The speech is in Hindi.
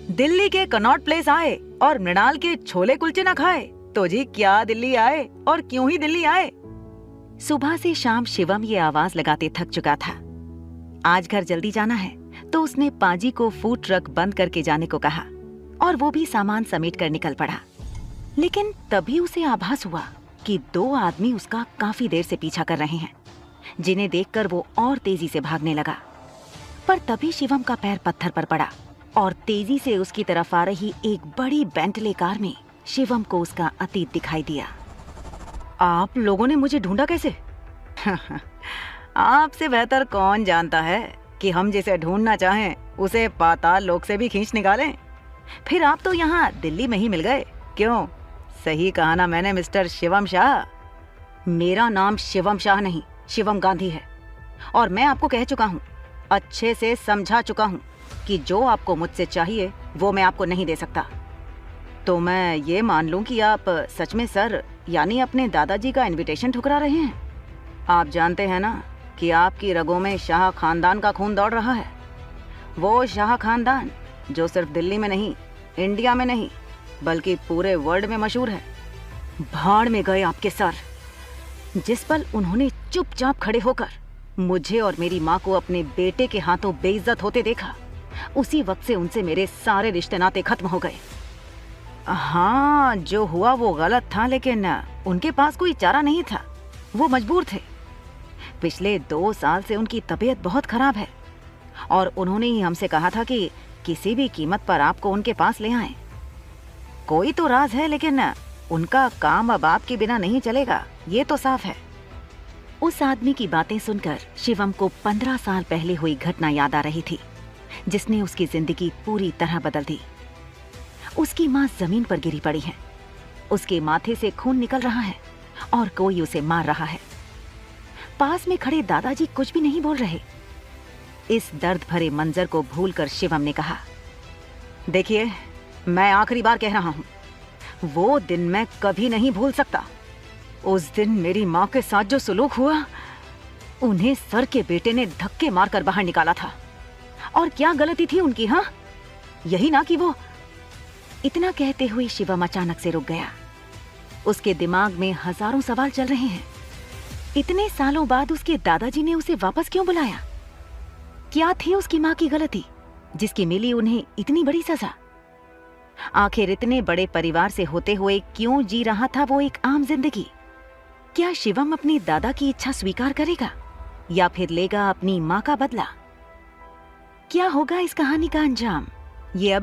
दिल्ली के कनॉट प्लेस आए और मृणाल के छोले कुलचे ना खाए तो जी क्या दिल्ली आए और क्यों ही दिल्ली आए। सुबह से शाम शिवम ये आवाज लगाते थक चुका था। आज घर जल्दी जाना है तो उसने पाजी को फूड ट्रक बंद करके जाने को कहा और वो भी सामान समेट कर निकल पड़ा। लेकिन तभी उसे आभास हुआ कि 2 आदमी उसका काफी देर से पीछा कर रहे हैं, जिन्हें देखकर वो और तेजी से भागने लगा। पर तभी शिवम का पैर पत्थर पर पड़ा और तेजी से उसकी तरफ आ रही एक बड़ी बेंटले कार में शिवम को उसका अतीत दिखाई दिया। आप लोगों ने मुझे ढूंढा कैसे? आपसे बेहतर कौन जानता है कि हम जिसे ढूंढना चाहें उसे पाताल लोक से भी खींच निकालें। फिर आप तो यहाँ दिल्ली में ही मिल गए। क्यों, सही कहा ना मैंने मिस्टर शिवम शाह? मेरा नाम शिवम शाह नहीं, शिवम गांधी है। और मैं आपको कह चुका हूँ, अच्छे से समझा चुका हूँ कि जो आपको मुझसे चाहिए वो मैं आपको नहीं दे सकता। तो मैं ये मान लूं कि आप सच में सर यानी अपने दादाजी का इनविटेशन ठुकरा रहे हैं। आप जानते हैं ना कि आपकी रगों में शाह खानदान का खून दौड़ रहा है। वो शाह खानदान जो सिर्फ दिल्ली में नहीं, इंडिया में नहीं, बल्कि पूरे वर्ल्ड में मशहूर है। भाड़ में गए आपके सर। जिस पल उन्होंने चुपचाप खड़े होकर मुझे और मेरी माँ को अपने बेटे के हाथों बेइज्जत होते देखा, उसी वक्त से उनसे मेरे सारे रिश्ते नाते खत्म हो गए। हाँ, जो हुआ वो गलत था, लेकिन उनके पास कोई चारा नहीं था। वो मजबूर थे। पिछले 2 साल से उनकी तबीयत बहुत खराब है और उन्होंने ही हमसे कहा था कि किसी भी कीमत पर आपको उनके पास ले आएं। कोई तो राज है, लेकिन उनका काम अब आपके बिना नहीं चलेगा, ये तो साफ है। उस आदमी की बातें सुनकर शिवम को 15 साल पहले हुई घटना याद आ रही थी, जिसने उसकी जिंदगी पूरी तरह बदल दी। उसकी माँ जमीन पर गिरी पड़ी है, उसके माथे से खून निकल रहा है और कोई उसे मार रहा है। पास में खड़े दादाजी कुछ भी नहीं बोल रहे। इस दर्द भरे मंजर को भूलकर शिवम ने कहा, देखिए, मैं आखिरी बार कह रहा हूं, वो दिन मैं कभी नहीं भूल सकता। उस दिन मेरी माँ के साथ जो सुलूक हुआ, उन्हें सर के बेटे ने धक्के मारकर बाहर निकाला था। और क्या गलती थी उनकी? हाँ, यही ना कि वो। इतना कहते हुए शिवम अचानक से रुक गया। उसके दिमाग में हजारों सवाल चल रहे हैं। इतने सालों बाद उसके दादाजी ने उसे वापस क्यों बुलाया? क्या थी उसकी माँ की गलती जिसकी मिली उन्हें इतनी बड़ी सजा? आखिर इतने बड़े परिवार से होते हुए क्यों जी रहा था वो एक आम जिंदगी? क्या शिवम अपनी दादा की इच्छा स्वीकार करेगा या फिर लेगा अपनी माँ का बदला? क्या होगा इस कहानी का अंजाम? ये अब